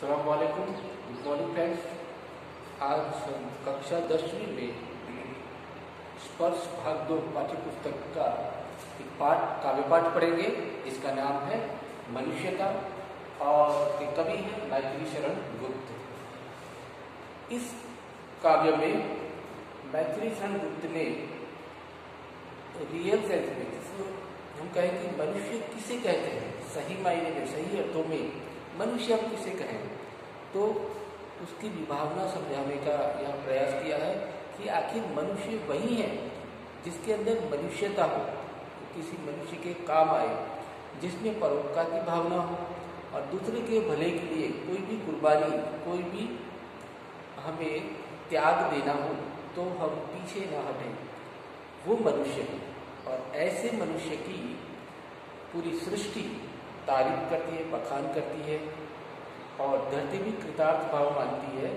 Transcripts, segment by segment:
अस्सलाम वालेकुम, good morning friends. आज हम कक्षा 10वीं में स्पर्श भाग 2 पाठ्य पुस्तक का एक काव्य पाठ पढ़ेंगे जिसका नाम है मनुष्यता और एक कवि है मैथिली शरण गुप्त। इस काव्य में मैथिली शरण गुप्त ने रियल सेंस में, हम कहें कि मनुष्य किसे कहते हैं, सही मायने में, सही अर्थों में मनुष्य हम किसे कहें, तो उसकी विभावना समझाने का यहाँ प्रयास किया है कि आखिर मनुष्य वही है जिसके अंदर मनुष्यता हो, किसी मनुष्य के काम आए, जिसमें परोपकार की भावना हो और दूसरे के भले के लिए कोई भी कुर्बानी, कोई भी हमें त्याग देना हो तो हम पीछे ना हटें, वो मनुष्य है। और ऐसे मनुष्य की पूरी सृष्टि तारीफ करती है, बखान करती है और धरती भी कृतार्थ भाव मानती है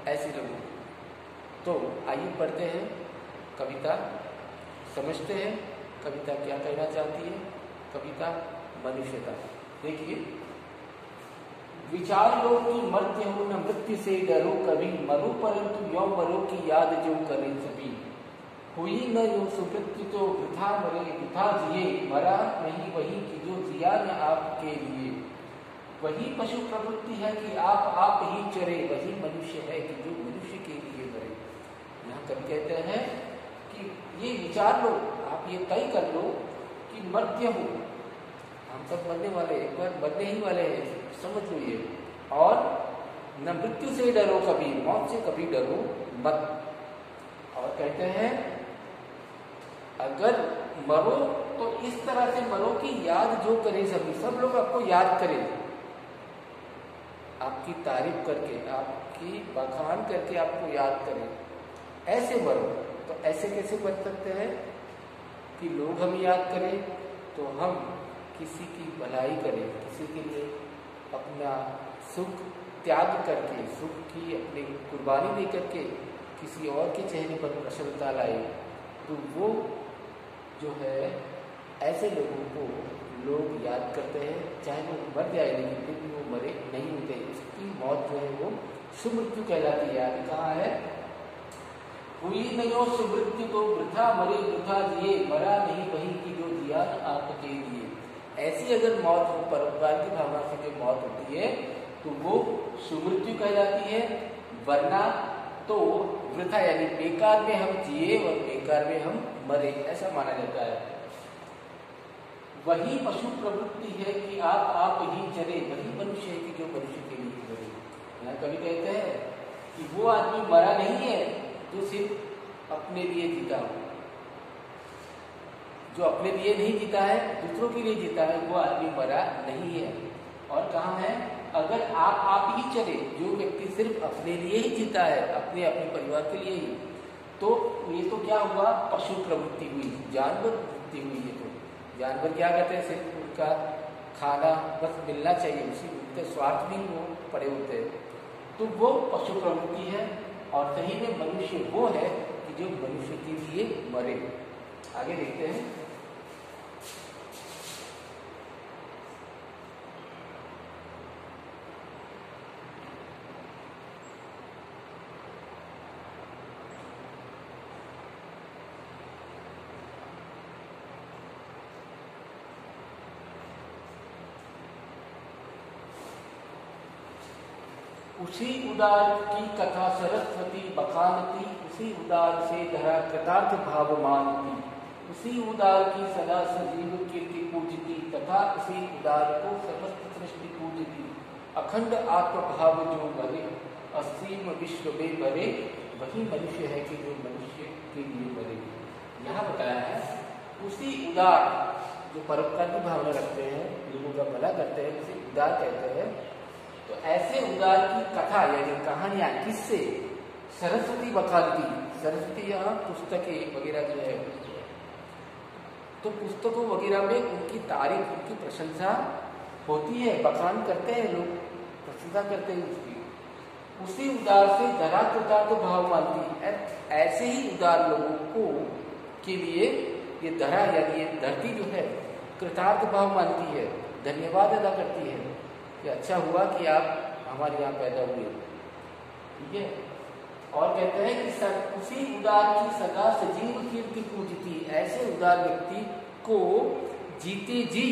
ऐसे लोगों को। तो आइए पढ़ते हैं कविता, समझते हैं कविता क्या कहना चाहती है। कविता मनुष्यता। देखिए, विचार लो कि मर्त्य हो न मृत्यु से डरो कभी, मरो परंतु यो मरो की याद जो करें सभी। हुई न यो सुकृत्य तो वृथा मरे वृथा जिए, मरा नहीं वही कि जो जिया न आपके लिए। वही पशु प्रवृत्ति है कि आप ही चरे, वही मनुष्य है कि जो मनुष्य के लिए मरे। यहाँ कवि कहते हैं कि ये विचार लो, आप ये तय कर लो कि मर्त्य हो, हम सब मरने वाले, एक बार मरने ही वाले हैं, समझ लो ये। और न मृत्यु से डरो कभी, मौत से कभी डरो मत। और कहते हैं अगर मरो तो इस तरह से मरो कि याद जो करे सभी, सब लोग आपको याद करें, आपकी तारीफ करके, आपकी बखान करके आपको याद करें, ऐसे मरो। तो ऐसे कैसे बच सकते हैं कि लोग हमें याद करें? तो हम किसी की भलाई करें, किसी के लिए अपना सुख त्याग करके, सुख की अपनी कुर्बानी दे करके किसी और के चेहरे पर प्रसन्नता लाए, तो वो जो है ऐसे लोगों को लोग याद करते हैं, चाहे वो मर जाए लेकिन फिर भी वो मरे नहीं होते। इसकी मौत जो है वो सुमृत्यु कहलाती है। आगे कहाँ है? हुई न यो सुमृत्यु तो वृथा मरे वृथा जिए, मरा नहीं वही कि जो जिया आपके लिए। ऐसी अगर मौत हो, परोपकार की भावना से जो मौत होती है तो वो सुमृत्यु कहलाती है, वरना तो वृथा यानी बेकार में हम जिए और बेकार में हम मरे, ऐसा माना जाता है। वही पशु प्रवृत्ति है कि आप ही चरे, वही मनुष्य है कि जो मनुष्य के लिए मरे। यहाँ कवि कहते हैं कि वो आदमी मरा नहीं है जो सिर्फ अपने लिए जीता हो, जो अपने लिए नहीं जीता है, दूसरों के लिए जीता है, वो आदमी मरा नहीं है। और कहाँ है? अगर आप ही चले, जो व्यक्ति सिर्फ अपने लिए ही जीता है, अपने परिवार के लिए ही, तो ये तो क्या हुआ? पशु प्रवृत्ति हुई, जानवर वृत्ति हुई। ये तो जानवर क्या कहते हैं? सिर्फ उनका खाना बस मिलना चाहिए, उसी उनके स्वार्थ में वो पड़े होते हैं, तो वो पशु प्रवृत्ति है। और सही में मनुष्य वो है कि जो मनुष्य के लिए मरे। आगे देखते हैं। उसी उदार की कथा सरस्वती बखानती, उसी उदार से धरा कृतार्थ भाव मानती। उसी उदार की सदा सजीव कीर्ति पूजती, तथा उसी उदार को समस्त सृष्टि पूजती। अखंड आत्मभाव जो मरे, असीम विश्व में भरे, वही मनुष्य है कि जो मनुष्य के लिए मरे। यहाँ बताया है उसी उदार जो परोपकार की भावना रखते हैं, लोगों का भला करते हैं, उसे उदार कहते हैं। तो ऐसे उदार की कथा यानी कहानियां किससे? सरस्वती बखानती। सरस्वती यहाँ पुस्तकें वगैरह जो है, तो पुस्तकों वगैरह में उनकी तारीफ, उनकी प्रशंसा होती है, बखान करते हैं लोग, प्रशंसा करते हैं उसकी। उसी उदार से धरा कृतार्थ भाव मानती है। ऐसे ही उदार लोगों को के लिए ये धरा यानी ये धरती जो है कृतार्थ भाव मानती है, धन्यवाद अदा करती है कि अच्छा हुआ कि आप हमारे यहाँ पैदा हुए, ठीक है। और कहते हैं कि उसी उदार की सदा सजीव कीर्ति पूजती, ऐसे उदार व्यक्ति को जीते जी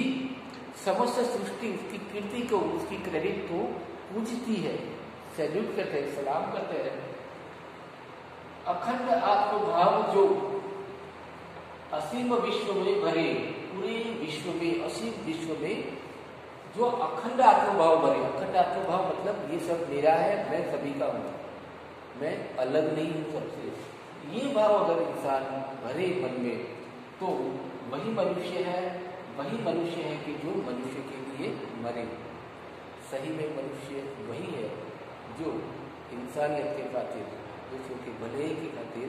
समस्त सृष्टि उसकी कीर्ति को, उसकी क्रेडिट को पूजती है, सैल्यूट करते हैं, सलाम करते हैं। अखंड आत्मभाव जो असीम विश्व में भरे, पूरे विश्व में, असीम विश्व में जो अखंड आत्मभाव भरे, अखंड आत्मभाव मतलब ये सब मेरा है, मैं सभी का हूँ, मैं अलग नहीं हूँ सबसे, ये भाव अगर इंसान भरे मन में तो वही मनुष्य है, वही मनुष्य है कि जो मनुष्य के लिए मरे। सही में मनुष्य वही है जो इंसानियत के खातिर, दूसरों के भले की खातिर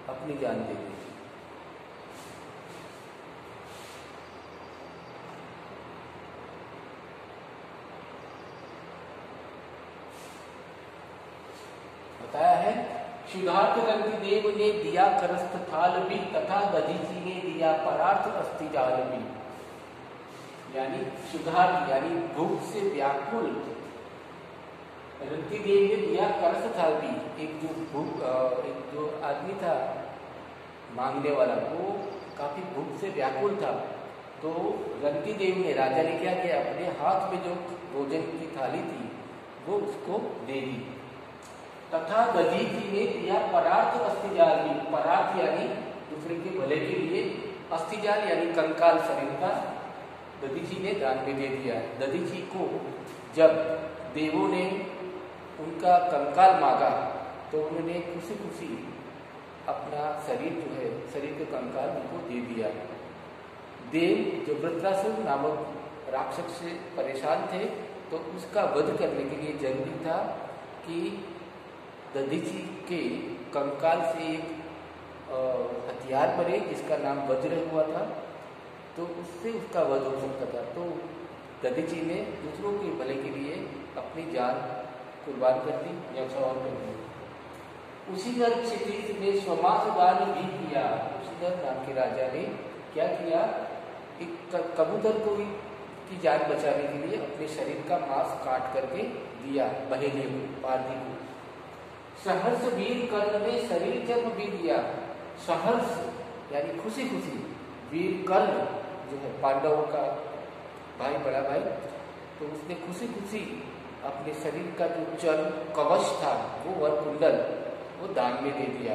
अपनी जान दे दे। बताया है शुद्धार्थ ग्रंथि देव ने दिया करस्थ थाल भी, तथा दधीची ने दिया परार्थ अस्थि जाल भी। यानी शुद्धार्थ यानी भूख से व्याकुल रंती देव ने दिया करस्थ थाल भी। एक जो आदमी था मांगने वाला, वो काफी भूख से व्याकुल था, तो रंती देव ने, राजा ने क्या किया, अपने हाथ में जो भोजन की थाली थी वो उसको दे दी। तथा दधीची ने दिया परार्थ अस्थिजाल भी, परार्थ यानी दूसरे के भले के लिए, अस्थिजाल यानी कंकाल शरीर का दधीची ने दान में दे दिया। दधीची को जब देवों ने उनका कंकाल मांगा तो उन्होंने खुशी खुशी अपना शरीर जो है, शरीर के कंकाल उनको दे दिया। देव जो वृत्रासुर नामक राक्षस से परेशान थे, तो उसका वध करने के लिए जरूरी था कि दधीची के कंकाल से एक हथियार बने जिसका नाम वज्र हुआ था, तो उससे उसका वध हो सकता था। तो दधीची ने दूसरों के भले के लिए अपनी जान कुर्बान कर दी, न्यौछावर कर दी। उसी नर क्षितिज ने स्वमास दान भी किया। उसी नर नाम के राजा ने क्या किया, एक कबूतर को की जान बचाने के लिए अपने शरीर का मांस काट करके दिया बहेलियों को, पारधी को। सहर्ष वीर कर्ण ने शरीर जन्म भी दिया। सहर्ष यानी खुशी खुशी, वीर कर्ण जो है पांडवों का भाई, बड़ा भाई, तो उसने खुशी खुशी अपने शरीर का जो चर्म कवच था वो और कुंडल वो दान में दे दिया।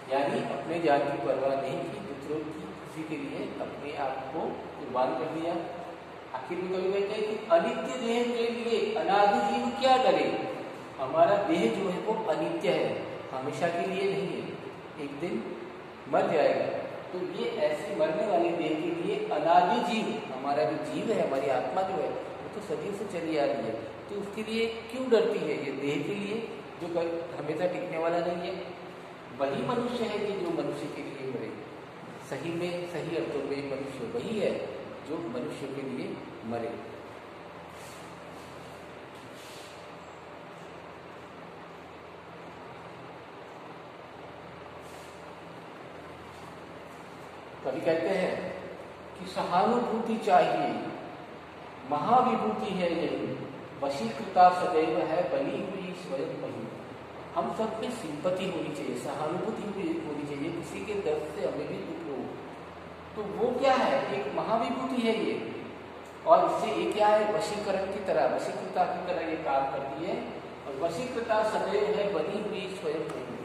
यानी अपने जान की परवाह नहीं की, दूसरों की खुशी के लिए अपने आप को कुर्बान कर दिया। आखिर में कभी कहते हैं कि अनित्य देह के लिए अनादि जीव क्या डरे। हमारा देह जो है वो अनित्य है, हमेशा के लिए नहीं है, एक दिन मर जाएगा। तो ये ऐसे मरने वाले देह के लिए अनादि जीव, हमारा जो जीव है, हमारी आत्मा जो है वो तो सदियों से चली आ रही है, तो उसके लिए क्यों डरती है ये देह के लिए जो हमेशा टिकने वाला नहीं है। वही मनुष्य है कि जो मनुष्य के लिए मरे। सही में, सही अर्थों में मनुष्य वही है जो मनुष्य के लिए मरे। कभी कहते हैं कि सहानुभूति चाहिए, महाविभूति है यही, वशीकृता सदैव है बनी हुई स्वयं वही। हम सब में सिंपति होनी चाहिए, सहानुभूति होनी चाहिए, किसी के दर्द से हमें भी दुख हो। तो वो क्या है, एक महाविभूति है ये, और इससे ये क्या है, वशीकरण की तरह, वशीकृता की तरह ये काम करती है। और वशीकृता सदैव है बनी हुई स्वयं वही,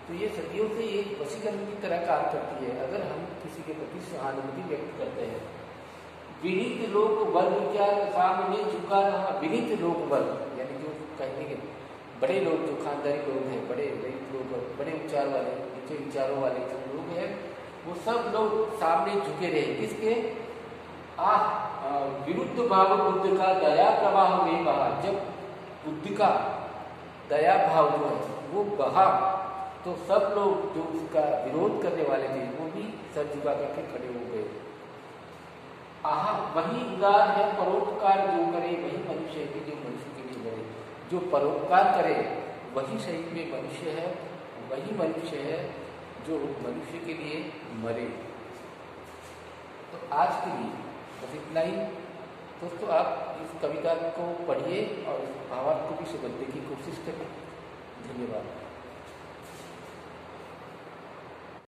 तो ये सदियों से एक वशीकरण की तरह काम करती है। अगर हम किसी के प्रति सहानुभूति व्यक्त करते हैं। विनीत लोक वर्ग क्या सामने झुका रहा, विनीत लोक वर्ग यानी जो कहने के बड़े लोग, जो खानदानी लोग हैं, बड़े लोग, बड़े उपचार वाले, जो विचारों वाले जो लोग हैं, वो सब लोग सामने झुके रहे। किसके? विरुद्ध भाव बुद्ध का दया प्रवाह में बहा। जब बुद्ध का दया भाव जो है वो बहा, तो सब लोग जो उसका विरोध करने वाले थे वो भी सर झुका करके खड़े हो गए। वही उदार है परोपकार जो करे, वही मनुष्य है जो मनुष्य के लिए करे। जो परोपकार करे वही सही में मनुष्य है, वही मनुष्य है जो मनुष्य के लिए मरे। तो आज के लिए बस इतना ही। दोस्तों आप इस कविता को पढ़िए और इस भावार्थ को भी समझने की कोशिश करिए।